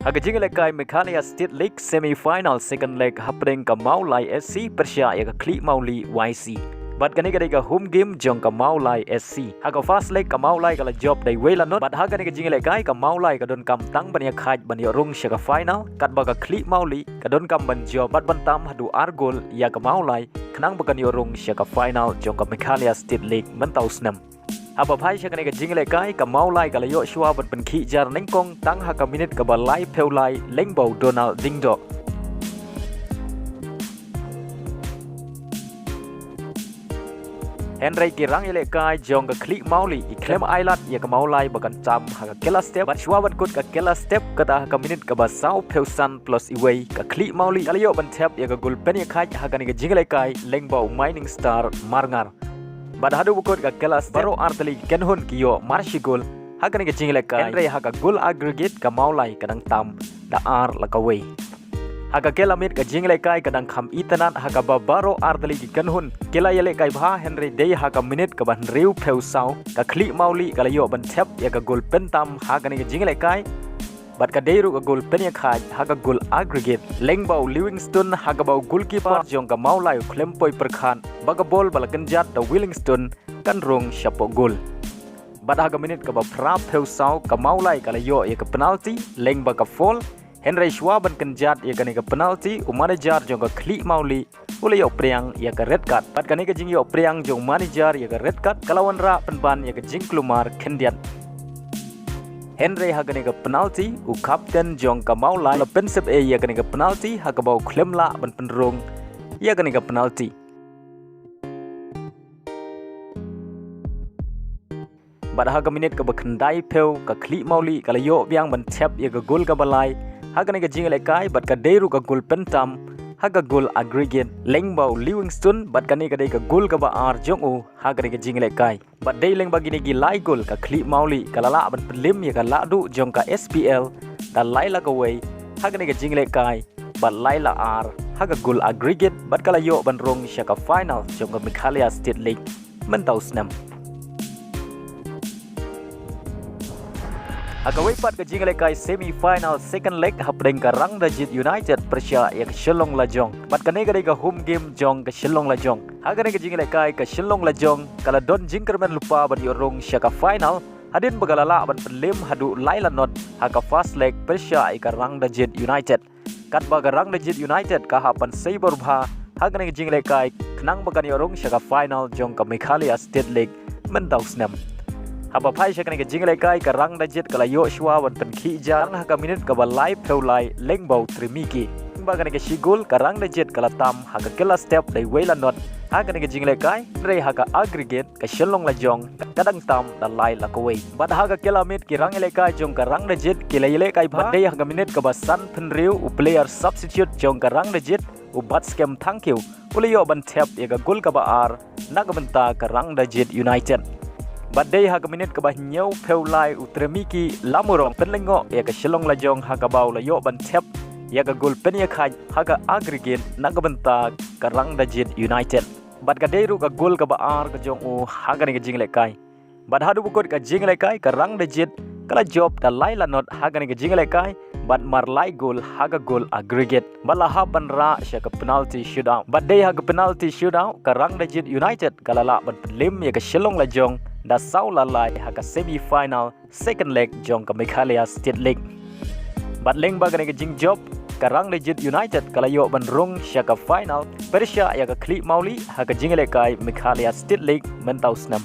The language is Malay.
Haga jingle kai Khlihmawlieh State League semi-final second leg happening Khlihmawlieh SC Persia ya Khlihmawlieh YC. But kaniga home game jong Khlihmawlieh SC. Haga first leg Khlihmawlieh kala job dai wela not. But haga niga jingle kai Khlihmawlieh kadon kam tang bania khaj bania Rung shaga final. Kat baga Khlihmawlieh kadon kam ban job bat bantam hadu argol ya Khlihmawlieh kenang baga Rung shaga final jong Khlihmawlieh State League mentau snam. Apa phai shaga niga jingle kai Khlihmawlieh kala yo shwa ban pen khi jar nengkong tang haga minute ka balai peulai lengbau Donald dingdo. Henry kirang ile kai jong Khlihmawlieh Khlem Ailad ya Khlihmawlieh bakan jam haga kela step bat shwa ban kut ka kela step kata haga minute ka basau peusan plus iway ka Khlihmawlieh kala yo ban tap ya ka gol pen ya khai haga niga jingle kai lengbau mining star marngar bat hadu bukut ka kela step baro arteli kenhun kiyo marshi gol haga niga jingle kai Henry haga gol aggregate Khlihmawlieh kadang tam da ar lakaway haga kela mit ka jingle kai kadang kham itanan haga babaro ardali ki kanhun kela yele kai bha Henry day haga minute ka ban riu pheu sau ka Khlihmawlieh kala yo ban thep ya ka gol pentam haga ni ka jingle kai bat ka deiru ka gol pen ya khai haga gol aggregate lengbau Livingston haga bau goalkeeper jong Khlihmawlieh Khlem poi perkhan baga bol balakan jat da Livingston kan Rung shapo gol bat haga minute ka ba pra pheu sau Khlihmawlieh kala yo ya ka penalty leng baga fall Henry shwa ban kenjat ya kani ka penalty manager jong ka Khlihmawlieh ule yo priang ya ka red card pat kani ka jing yo priang jong manager ya ka red card kalawan ra penban ya ka jing klumar kendian Henry ha kani ka penalty captain jong Khlihmawlieh la pensep e ya kani ka penalty ha ka bau Khlem la ban penrung ya kani ka penalty bat ha ka minute ka bakhandai peu ka Khlihmawlieh kala yo biang ban thep ya ka gol ka balai haga ni ka jingle kai bat ka deiru ka gol pentam haga gol aggregate lengbau Livingston bat kani ka dei ka gol ka ba ar jong u haga ni ka jingle kai bat dei leng bagi ni gi lai gol ka Khlihmawlieh kala la ban pelim ya ka la du jong ka SPL da lai la ka way haga ni ka jingle kai bat lai la ar haga gol aggregate bat kala yo ban Rung shaka final jong ka Khlihmawlieh State League mentau snam Agawai pat ka jingle kai semi-final second leg happening ka Rangdajied United Persia ya Shillong Lajong. Pat ka nega ka home game jong ka Shillong Lajong. Haga nega jingle kai ka Shillong Lajong kala don jingkerman lupa ban Rung shaka final. Hadin bagalala ban pelim hadu laila not haka first leg Persia ka Rangdajied United. Kat baga Rangdajied United ka hapan saber bha haga nega jingle kai kenang bagan Rung shaka final jong ka Khlihmawlieh State League mentau snam. Apa phai shakani ka jingle kai ka Rangdajied kala yo shwa wan pen khi jang ha minute ka ba live peulai lengbau trimiki bagani ka shigul ka Rangdajied kala tam ha ka kela step dai wela not ha ka ka jingle kai re ha ka aggregate ka Shillong Lajong kadang tam da lai la ka way bat ha ka kela mit ki Rangile kai jong ka Rangdajied kila yele kai ba dei ha minute ka ba san pen riu u player substitute jong ka Rangdajied u bat scam thank you ule yo ban tap ya ka gol ka ba ar na ka benta ka Rangdajied United Bat day haga minute ka bah nyau peulai utremiki lamurong penlengo ya ka Shillong Lajong haga bau la yo ban tep ya ka gol pen ya khai haga aggregate naga benta ka Rangdajied United bat ka deiru ka gol ka ba ar ka jong u haga ni ka jingle kai bat hadu bukut ka jingle kai ka Rangdajied kala job da laila not haga ni ka jingle kai bat mar lai gol haga gol aggregate bala ha ban ra sha ka penalty shootout bat day haga penalty shootout ka Rangdajied United kala la ban lim ya ka Shillong Lajong da sau lalai haka semi-final second leg jong ka Khlihmawlieh State League. Bat leng bagani ka jing job ka Rangdajied United kala yo ban Rung shaka final Persia ya ka Khlihmawlieh haka jingle kai Khlihmawlieh State League mentau snam.